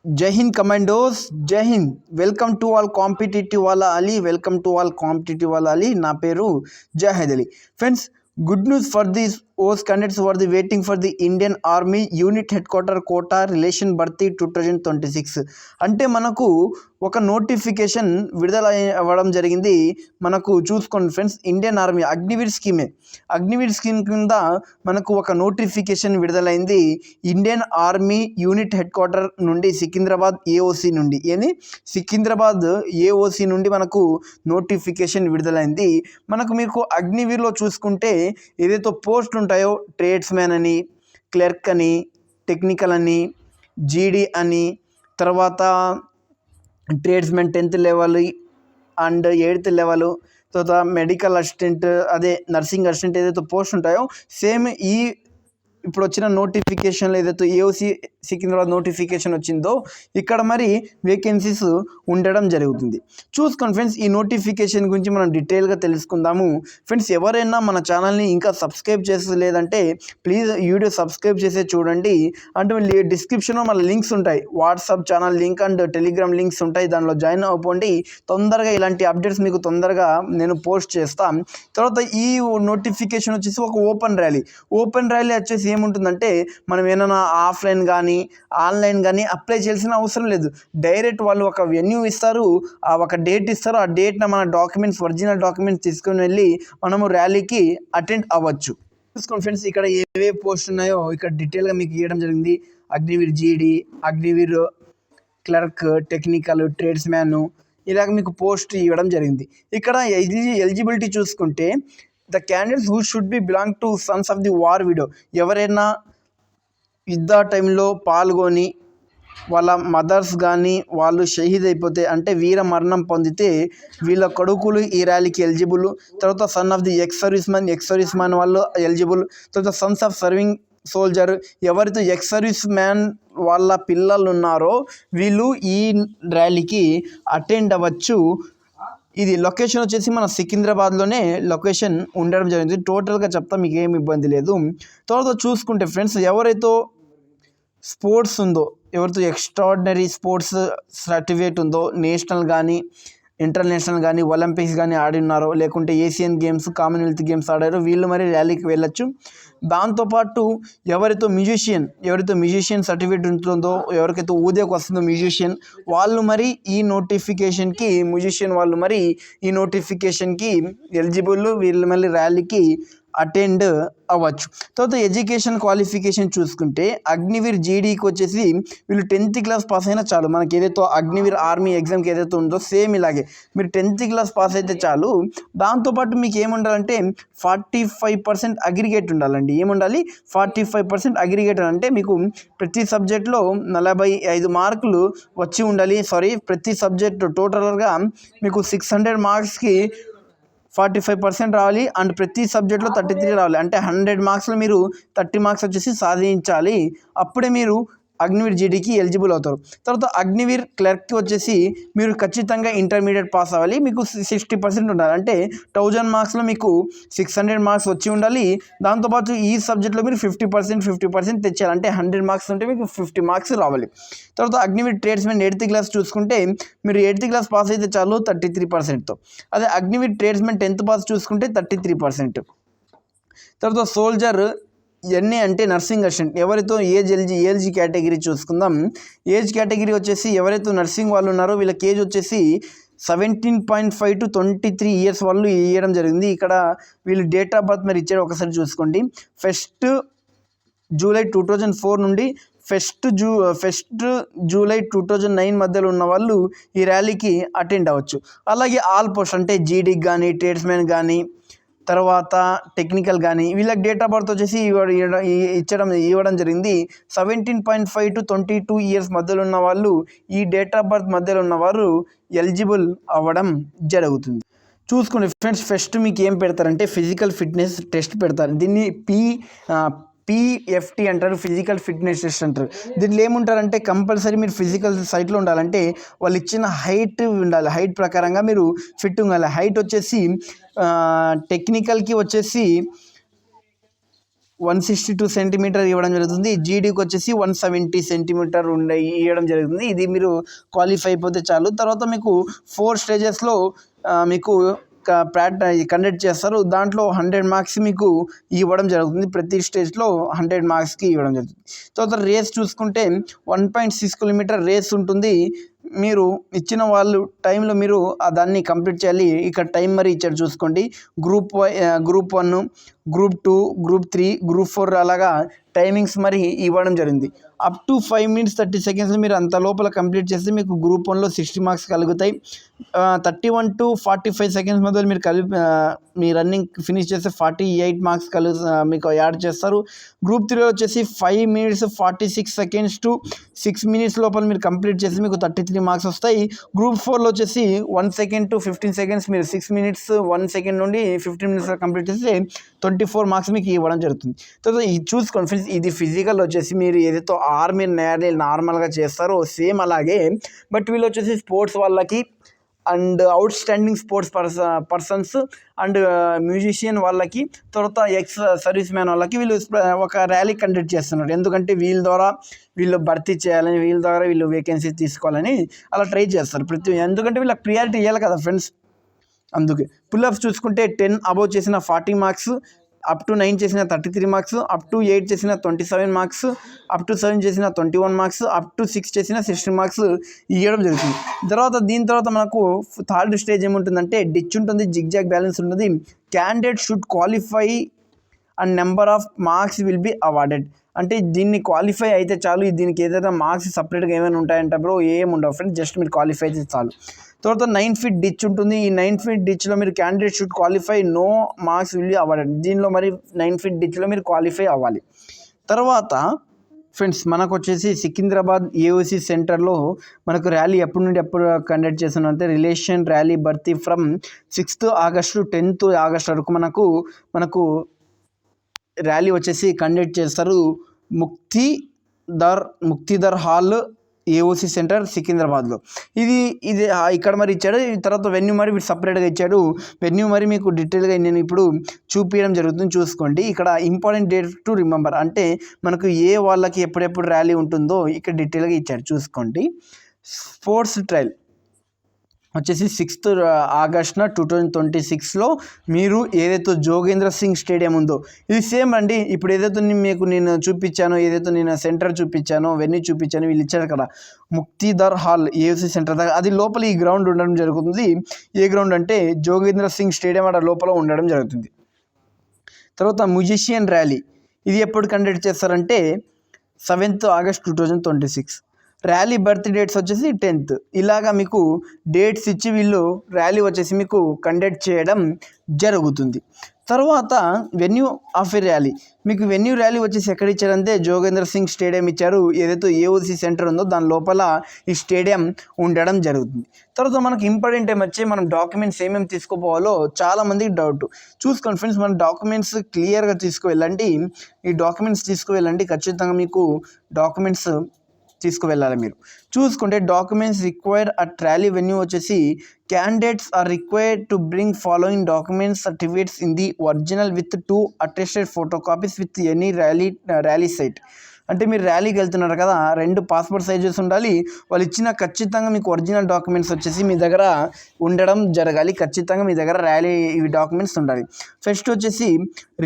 जय Hind commandos, Jai Hind. Welcome to all competitive వాళ్ళ Ali. Welcome to all competitive వాళ్ళ అలీ. నా పేరు Zahed Ali. Friends, good news for the those candidates who are waiting for the Indian Army unit head quarter quota relation భర్తీ 2026. అంటే మనకు ఒక notification విడుదల అవ్వడం జరిగింది. మనకు చూసుకోండి friends, Indian army Agniveer scheme కింద మనకు ఒక నోటిఫికేషన్ విడుదలైంది. Indian army unit head quarter నుండి సికింద్రాబాద్ ఏఓసి నుండి మనకు నోటిఫికేషన్ విడుదలైంది. మీకు అగ్నివీర్లో చూసుకుంటే ఏదైతే పోస్టులు ఉంటాయో, ట్రేడ్స్మెన్ అని, క్లర్క్ అని, టెక్నికల్ అని, జీడీ అని, తర్వాత tradesmen 10th level and 8th level, తర్వాత మెడికల్ అసిస్టెంట్, అదే నర్సింగ్ అసిస్టెంట్ ఏదైతే పోస్ట్ ఉంటాయో సేమ్ ఇప్పుడు వచ్చిన నోటిఫికేషన్లో ఏదైతే ఏఓసి సికింద్రాబాద్ నోటిఫికేషన్ వచ్చిందో ఇక్కడ మరి వేకెన్సీస్ ఉండడం జరుగుతుంది. చూసుకోండి ఫ్రెండ్స్, ఈ నోటిఫికేషన్ గురించి మనం డీటెయిల్గా తెలుసుకుందాము. ఫ్రెండ్స్, ఎవరైనా మన ఛానల్ని ఇంకా సబ్స్క్రైబ్ చేసేలేదంటే ప్లీజ్ వీడియో సబ్స్క్రైబ్ చేసే చూడండి. అంటే డిస్క్రిప్షన్లో మన లింక్స్ ఉంటాయి, WhatsApp channel link and Telegram links ఉంటాయి, దానిలో జాయిన్ అవ్వండి. తొందరగా ఇలాంటి అప్డేట్స్ మీకు తొందరగా నేను పోస్ట్ చేస్తాను. తర్వాత ఈ నోటిఫికేషన్ వచ్చేసి ఒక ఓపెన్ ర్యాలీ వచ్చేసి ఏముంటుందంటే మనం ఏమైనా ఆఫ్లైన్ కానీ ఆన్లైన్ కానీ అప్లై చేయాల్సిన అవసరం లేదు. డైరెక్ట్ వాళ్ళు ఒక వెన్యూ ఇస్తారు, ఒక డేట్ ఇస్తారు. ఆ డేట్న మన ఒరిజినల్ డాక్యుమెంట్స్ తీసుకుని వెళ్ళి మనము ర్యాలీకి అటెండ్ అవ్వచ్చు. చూసుకోండి ఫ్రెండ్స్, ఇక్కడ ఏవే పోస్ట్ ఉన్నాయో ఇక్కడ డీటెయిల్గా మీకు ఇవ్వడం జరిగింది. అగ్నివీర్ జీడీ, అగ్నివీర్ క్లర్క్, టెక్నికల్, ట్రేడ్స్మ్యాన్, ఇలాగ మీకు పోస్ట్ ఇవ్వడం జరిగింది. ఇక్కడ ఎలిజిబిలిటీ చూసుకుంటే the candidates who should be belong to Sons of the war widow, ఎవరైనా యుద్ధ టైంలో పాల్గొని వాళ్ళ మదర్స్ కానీ వాళ్ళు షహీద్ అయిపోతే, అంటే వీర మరణం పొందితే వీళ్ళ కొడుకులు ఈ ర్యాలీకి ఎలిజిబుల్. తర్వాత son of the ex service man వాళ్ళు ఎలిజిబుల్. తర్వాత సన్స్ ఆఫ్ సర్వింగ్ సోల్జర్, ఎవరైతే ఎక్స్ సర్వీస్ మ్యాన్ వాళ్ళ పిల్లలు ఉన్నారో వీళ్ళు ఈ ర్యాలీకి అటెండ్ అవ్వచ్చు. ఇది లొకేషన్ వచ్చేసి మన సికింద్రాబాద్లోనే లొకేషన్ ఉండడం జరిగింది. టోటల్గా చెప్తా, మీకు ఏమి ఇబ్బంది లేదు. తర్వాత చూసుకుంటే ఫ్రెండ్స్, ఎవరైతే స్పోర్ట్స్ ఉందో, ఎవరితో ఎక్స్ట్రాడినరీ స్పోర్ట్స్ సర్టిఫికేట్ ఉందో, నేషనల్ కానీ ఇంటర్నేషనల్ కానీ ఒలింపిక్స్ కానీ ఆడి ఉన్నారో, లేకుంటే ఏషియన్ గేమ్స్, కామన్వెల్త్ గేమ్స్ ఆడారో వీళ్ళు మరి ర్యాలీకి వెళ్ళొచ్చు. దాంతోపాటు ఎవరైతే మ్యూజిషియన్ సర్టిఫికేట్ ఉంటుందో, ఎవరికైతే ఊదేకి వస్తుందో మ్యూజిషియన్ వాళ్ళు మరి ఈ నోటిఫికేషన్కి ఎలిజిబుల్. వీళ్ళు మళ్ళీ ర్యాలీకి అటెండ్ అవ్వచ్చు. తర్వాత ఎడ్యుకేషన్ క్వాలిఫికేషన్ చూసుకుంటే అగ్నివీర్ జీడీకి వచ్చేసి వీళ్ళు 10th క్లాస్ పాస్ అయినా చాలు. మనకి ఏదైతే అగ్నివీర్ ఆర్మీ ఎగ్జామ్కి ఏదైతే ఉందో సేమ్ ఇలాగే మీరు 10th క్లాస్ పాస్ అయితే చాలు. దాంతోపాటు మీకు ఏముండాలంటే 45% అగ్రిగేట్ ఉండాలండి. ఏముండాలి? 45% అగ్రిగేట్ అంటే మీకు ప్రతి సబ్జెక్ట్లో 45 మార్కులు వచ్చి ఉండాలి. ప్రతి సబ్జెక్టు టోటల్గా మీకు 600 మార్క్స్కి 45% రావాలి. అండ్ ప్రతి సబ్జెక్ట్లో 33 రావాలి. అంటే 100 మార్క్స్లో మీరు 30 మార్క్స్ వచ్చేసి సాధించాలి. అప్పుడే మీరు అగ్నివీర్ జీడీకి ఎలిజిబుల్ అవుతారు. తర్వాత అగ్నివీర్ క్లర్క్కి వచ్చేసి మీరు ఖచ్చితంగా ఇంటర్మీడియట్ పాస్ అవ్వాలి. మీకు 60% ఉండాలి. అంటే 1000 మార్క్స్లో మీకు 600 మార్క్స్ వచ్చి ఉండాలి. దాంతోపాటు ఈ సబ్జెక్ట్లో మీరు 50% తెచ్చాలి. అంటే 100 మార్క్స్ ఉంటే మీకు 50 మార్క్స్ రావాలి. తర్వాత అగ్నివీర్ ట్రేడ్స్మెన్ 8th క్లాస్ చూసుకుంటే మీరు 8th క్లాస్ పాస్ అయితే చాలు 33%తో. అదే అగ్నివీర్ ట్రేడ్స్మెన్ 10th పాస్ చూసుకుంటే 33%. తర్వాత సోల్జర్ ఎన్ఏ అంటే నర్సింగ్ అసిస్టెంట్, ఎవరైతే ఏజ్ కేటగిరీ చూసుకుందాం. ఏజ్ కేటగిరీ వచ్చేసి ఎవరైతే నర్సింగ్ వాళ్ళు ఉన్నారో వీళ్ళకి ఏజ్ వచ్చేసి 17.5 to 23 ఇయర్స్ వాళ్ళు ఇవ్వడం జరిగింది. ఇక్కడ వీళ్ళు డేట్ ఆఫ్ బర్త్ మరి ఇచ్చారు, ఒకసారి చూసుకోండి. 1 జూలై 2004 నుండి 1 జూలై 2009 మధ్యలో ఉన్న వాళ్ళు ఈ ర్యాలీకి అటెండ్ అవ్వచ్చు. అలాగే ఆల్ పోస్ట్ అంటే జీడీకి కానీ, ట్రేడ్స్మెన్ కానీ, తర్వాత టెక్నికల్ కానీ వీళ్ళకి డేట్ ఆఫ్ బర్త్ వచ్చేసి ఇవ్వడం జరిగింది. 17.5 to 22 ఇయర్స్ మధ్యలో ఉన్న వాళ్ళు, ఈ డేట్ ఆఫ్ బర్త్ మధ్యలో ఉన్నవారు ఎలిజిబుల్ అవ్వడం జరుగుతుంది. చూసుకోండి ఫ్రెండ్స్, ఫస్ట్ మీకు ఏం పెడతారంటే ఫిజికల్ ఫిట్నెస్ టెస్ట్ పెడతారు. దీన్ని PFT అంటారు, ఫిజికల్ ఫిట్నెస్ టెస్ట్ అంటారు. దీంట్లో ఏముంటారంటే కంపల్సరీ మీరు ఫిజికల్ సైట్లో ఉండాలంటే వాళ్ళు ఇచ్చిన హైట్ ఉండాలి. హైట్ ప్రకారంగా మీరు ఫిట్ ఉండాలి. హైట్ వచ్చేసి టెక్నికల్కి వచ్చేసి 162 సెంటీమీటర్ ఇవ్వడం జరుగుతుంది. జీడీకి వచ్చేసి 170 సెంటీమీటర్ ఇవ్వడం జరుగుతుంది. ఇది మీరు క్వాలిఫై అయిపోతే చాలు. తర్వాత మీకు 4 స్టేజెస్లో మీకు కండక్ట్ చేస్తారు. దాంట్లో 100 మార్క్స్ మీకు ఇవ్వడం జరుగుతుంది. ప్రతి స్టేజ్లో 100 మార్క్స్కి ఇవ్వడం జరుగుతుంది. తర్వాత రేస్ చూసుకుంటే 1.6 కిలోమీటర్ రేస్ ఉంటుంది. మీరు ఇచ్చిన వాళ్ళు టైంలో మీరు దాన్ని కంప్లీట్ చేయాలి. ఇక్కడ టైం మరి ఇచ్చారు చూసుకోండి. గ్రూప్ 1, గ్రూప్ 2, గ్రూప్ 3, గ్రూప్ 4 అలాగా టైమింగ్స్ మరి ఇవ్వడం జరిగింది. అప్ టు 5 minutes 30 seconds మీరు అంత లోపల కంప్లీట్ చేస్తే మీకు గ్రూప్ 1లో 60 మార్క్స్ కలుగుతాయి. 31 to 45 seconds మధ్యలో మీరు మీ రన్నింగ్ ఫినిష్ చేస్తే 48 మార్క్స్ మీకు యాడ్ చేస్తారు. గ్రూప్ 3లో వచ్చేసి 5 minutes 46 seconds to 6 minutes లోపల మీరు కంప్లీట్ చేస్తే మీకు 33 మార్క్స్ వస్తాయి. గ్రూప్ 4లో వచ్చేసి 1 second to 15 seconds మీరు 6 minutes 1 second నుండి 15 minutes కంప్లీట్ చేస్తే 24 మార్క్స్ మీకు ఇవ్వడం జరుగుతుంది. తర్వాత ఇది చూసుకోండి ఫ్రెండ్స్, ఇది ఫిజికల్ వచ్చేసి మీరు ఏదైతే ఆర్మీ నార్మల్గా చేస్తారో సేమ్ అలాగే. బట్ వీళ్ళు వచ్చేసి స్పోర్ట్స్ వాళ్ళకి and out standing sports persons and musician వాళ్ళకి, తర్వాత ఎక్స్ సర్వీస్ మ్యాన్ వాళ్ళకి వీళ్ళు ఒక ర్యాలీ కండక్ట్ చేస్తున్నారు. ఎందుకంటే వీళ్ళ ద్వారా వీళ్ళు భర్తీ చేయాలని, వీళ్ళ ద్వారా వీళ్ళు వేకెన్సీ తీసుకోవాలని అలా ట్రై చేస్తారు. ఎందుకంటే వీళ్ళకి ప్రియారిటీ ఇవ్వాలి కదా ఫ్రెండ్స్, అందుకే. పుల్అప్స్ చూసుకుంటే 10 అబోవ్ చేసిన 40 మార్క్స్, అప్ టు 9 చేసిన 33 మార్క్స్, అప్ టు 8 చేసిన 27 మార్క్స్, అప్ టు 7 చేసిన 21 మార్క్స్, అప్ టు 6 చేసిన 16 మార్క్స్ ఇవ్వడం జరుగుతుంది. దీని తర్వాత మనకు థర్డ్ స్టేజ్ ఏముంటుందంటే డిచ్ ఉంటుంది, జిగ్జాగ్ బ్యాలెన్స్ ఉంటుంది. Candidate should qualify and number of marks will be awarded. అంటే దీన్ని క్వాలిఫై అయితే చాలు. దీనికి ఏదైనా మార్క్స్ సపరేట్గా ఏమైనా ఉంటాయంటే బ్రో ఏమి ఉండవు ఫ్రెండ్స్, జస్ట్ మీరు క్వాలిఫై అయితే చాలు. తర్వాత 9 feet డిచ్ ఉంటుంది. ఈ 9 feet డిచ్లో మీరు candidate should qualify, no marks will be awarded. దీనిలో మరి 9 feet డిచ్లో మీరు క్వాలిఫై అవ్వాలి. తర్వాత ఫ్రెండ్స్ మనకు వచ్చేసి సికింద్రాబాద్ ఏఓసి సెంటర్లో మనకు ర్యాలీ ఎప్పటి నుండి ఎప్పుడు కండక్ట్ చేస్తున్నారంటే రిలేషన్ ర్యాలీ భర్తీ from 6th August to 10th August వరకు మనకు ర్యాలీ వచ్చేసి కండక్ట్ చేస్తారు. ముక్తిదర్ హాల్ ఏఓసి సెంటర్ సికింద్రాబాద్లో. ఇది ఇక్కడ మరి ఇచ్చాడు. తర్వాత వెన్యూ మరి వీడు సపరేట్గా ఇచ్చాడు. వెన్యూ మరి మీకు డీటెయిల్గా నేను ఇప్పుడు చూపించడం జరుగుతుంది, చూసుకోండి. ఇక్కడ ఇంపార్టెంట్ డేట్ టు రిమెంబర్ అంటే మనకు ఏ వాళ్ళకి ఎప్పుడెప్పుడు ర్యాలీ ఉంటుందో ఇక్కడ డీటెయిల్గా ఇచ్చాడు, చూసుకోండి. స్పోర్ట్స్ ట్రయల్ వచ్చేసి 6th August 2026లో మీరు ఏదైతే జోగేంద్ర సింగ్ స్టేడియం ఉందో ఇది సేమ్ అండి. ఇప్పుడు ఏదైతే నేను చూపించానో, ఏదైతే నేను సెంటర్ చూపించానో, వెన్యూ చూపించానో, వీళ్ళు ఇచ్చారు కదా ముక్తిదర్ హాల్ ఏఓసి సెంటర్ దగ్గర, అది లోపల ఈ గ్రౌండ్ ఉండడం జరుగుతుంది. ఏ గ్రౌండ్ అంటే జోగేంద్ర సింగ్ స్టేడియం అక్కడ లోపల ఉండడం జరుగుతుంది. తర్వాత మ్యూజిషియన్ ర్యాలీ ఇది ఎప్పుడు కండక్ట్ చేస్తారంటే 7th August 2026. Rally birth dates వచ్చేసి 10th. ఇలాగా మీకు డేట్స్ ఇచ్చి వీళ్ళు ర్యాలీ వచ్చేసి మీకు కండక్ట్ చేయడం జరుగుతుంది. తర్వాత వెన్యూ ఆఫ్ ఏ ర్యాలీ, మీకు వెన్యూ ర్యాలీ వచ్చేసి ఎక్కడ ఇచ్చారంటే జోగేంద్ర సింగ్ స్టేడియం ఇచ్చారు. ఏదైతే ఏఓసి సెంటర్ ఉందో దాని లోపల ఈ స్టేడియం ఉండడం జరుగుతుంది. తర్వాత మనకు ఇంపార్టెంట్ వచ్చి మనం డాక్యుమెంట్స్ ఏమేమి తీసుకుపోవాలో చాలామందికి డౌట్. చూసుకోండి ఫ్రెండ్స్, మన డాక్యుమెంట్స్ క్లియర్గా తీసుకువెళ్ళండి. ఈ డాక్యుమెంట్స్ తీసుకువెళ్ళండి, ఖచ్చితంగా మీకు డాక్యుమెంట్స్ తీసుకువెళ్ళాలి. మీరు చూసుకుంటే documents require at rally venue వచ్చేసి candidates are required to bring following documents certificates in the original with 2 attested photocopies with any rally site. అంటే మీరు ర్యాలీకి వెళ్తున్నారు కదా, 2 passport సైజెస్ ఉండాలి. వాళ్ళు ఇచ్చిన ఖచ్చితంగా మీకు ఒరిజినల్ డాక్యుమెంట్స్ వచ్చేసి మీ దగ్గర ఉండడం జరగాలి. ఖచ్చితంగా మీ దగ్గర ర్యాలీ ఇవి డాక్యుమెంట్స్ ఉండాలి. ఫస్ట్ వచ్చేసి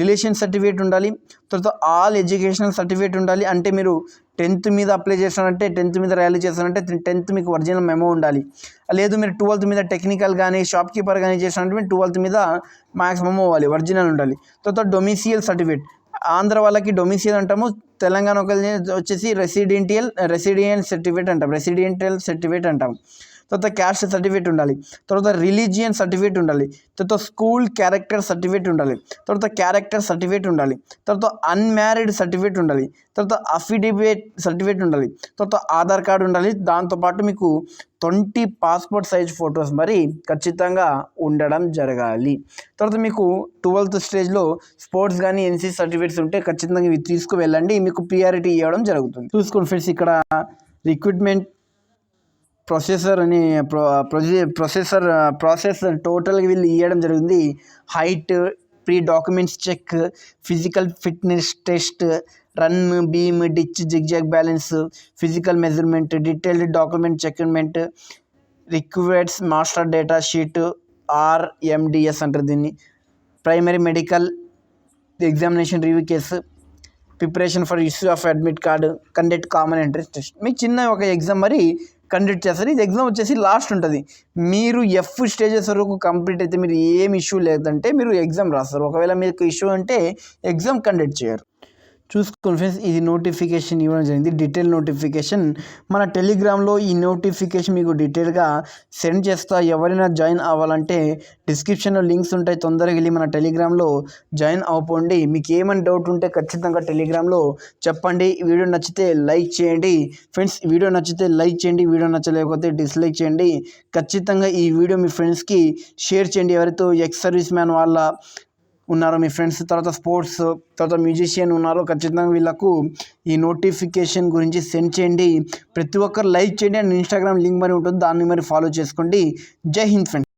రిలేషన్ సర్టిఫికేట్ ఉండాలి. తర్వాత ఆల్ ఎడ్యుకేషనల్ సర్టిఫికేట్ ఉండాలి. అంటే మీరు 10th మీద అప్లై చేస్తారంటే, 10th మీద ర్యాలీ చేస్తారంటే 10th మీకు ఒరిజినల్ మెమో ఉండాలి. లేదు మీరు 12th మీద టెక్నికల్ కానీ షాప్ కీపర్ కానీ చేస్తారంటే 12th మీద మ్యాథ్స్ మెమో అవ్వాలి, ఒరిజినల్ ఉండాలి. తర్వాత డొమిసియల్ సర్టిఫికేట్, ఆంధ్ర వాళ్ళకి డొమిసియల్ అంటాము, తెలంగాణ వచ్చేసి రెసిడెంట్ సర్టిఫికేట్ అంటాం. తర్వాత క్యాస్ట్ సర్టిఫికేట్ ఉండాలి. తర్వాత రిలీజియన్ సర్టిఫికేట్ ఉండాలి. తర్వాత స్కూల్ క్యారెక్టర్ సర్టిఫికేట్ ఉండాలి. తర్వాత క్యారెక్టర్ సర్టిఫికేట్ ఉండాలి. తర్వాత అన్మ్యారీడ్ సర్టిఫికేట్ ఉండాలి. తర్వాత అఫిడవిట్ సర్టిఫికేట్ ఉండాలి. తర్వాత ఆధార్ కార్డు ఉండాలి. దాంతోపాటు మీకు 20 passport సైజ్ ఫొటోస్ మరి ఖచ్చితంగా ఉండడం జరగాలి. తర్వాత మీకు 12th స్టేజ్లో స్పోర్ట్స్ కానీ ఎన్సీసీ సర్టిఫికేట్స్ ఉంటే ఖచ్చితంగా ఇవి తీసుకువెళ్ళండి, మీకు ప్రియారిటీ ఇవ్వడం జరుగుతుంది. చూసుకోండి ఫ్రెండ్స్, ఇక్కడ రిక్రూట్మెంట్ ప్రాసెస్ టోటల్గా వీళ్ళు ఇవ్వడం జరిగింది. Height, pre documents check, physical fitness test, run, beam, ditch, zigzag balance, physical measurement, detailed document చెక్మెంట్, రిక్వైర్డ్స్ మాస్టర్ డేటా షీట్, ఆర్ఎండిఎస్ అంటారు దీన్ని, primary medical examination review case, preparation for issue of admit card, conduct common entrance test. మీకు చిన్న ఒక exam మరి conduct చేస్తారు. ఇది ఎగ్జామ్ వచ్చేసి లాస్ట్ ఉంటుంది. మీరు ఎఫ్ స్టేజెస్ వరకు కంప్లీట్ అయితే మీరు ఏం ఇష్యూ లేదంటే మీరు ఎగ్జామ్ రాస్తారు. ఒకవేళ మీకు ఇష్యూ అంటే ఎగ్జామ్ కండక్ట్ చేయరు. చూసుకోండి ఫ్రెండ్స్, ఇది నోటిఫికేషన్ ఇవ్వడం జరిగింది, డీటెయిల్ నోటిఫికేషన్. మన టెలిగ్రామ్లో ఈ నోటిఫికేషన్ మీకు డీటెయిల్గా సెండ్ చేస్తా. ఎవరైనా జాయిన్ అవ్వాలంటే డిస్క్రిప్షన్లో లింక్స్ ఉంటాయి, తొందరగా వెళ్ళి మన టెలిగ్రామ్లో జాయిన్ అవ్వండి. మీకు ఏమైనా డౌట్ ఉంటే ఖచ్చితంగా టెలిగ్రామ్లో చెప్పండి. వీడియో నచ్చితే లైక్ చేయండి ఫ్రెండ్స్, వీడియో నచ్చితే లైక్ చేయండి, వీడియో నచ్చలేకపోతే డిస్లైక్ చేయండి. ఖచ్చితంగా ఈ వీడియో మీ ఫ్రెండ్స్కి షేర్ చేయండి. ఎవరైతే ఎక్స్ సర్వీస్ మ్యాన్ వాళ్ళ ఉన్నారో మీ ఫ్రెండ్స్, తర్వాత స్పోర్ట్స్, తర్వాత మ్యూజిషియన్ ఉన్నారో ఖచ్చితంగా వీళ్ళకు ఈ నోటిఫికేషన్ గురించి సెండ్ చేయండి. ప్రతి ఒక్కరు లైక్ చేయండి. అండ్ ఇన్స్టాగ్రామ్ లింక్ మరి ఉంటుంది, దాన్ని మరి ఫాలో చేసుకోండి. జై హింద్ ఫ్రెండ్స్.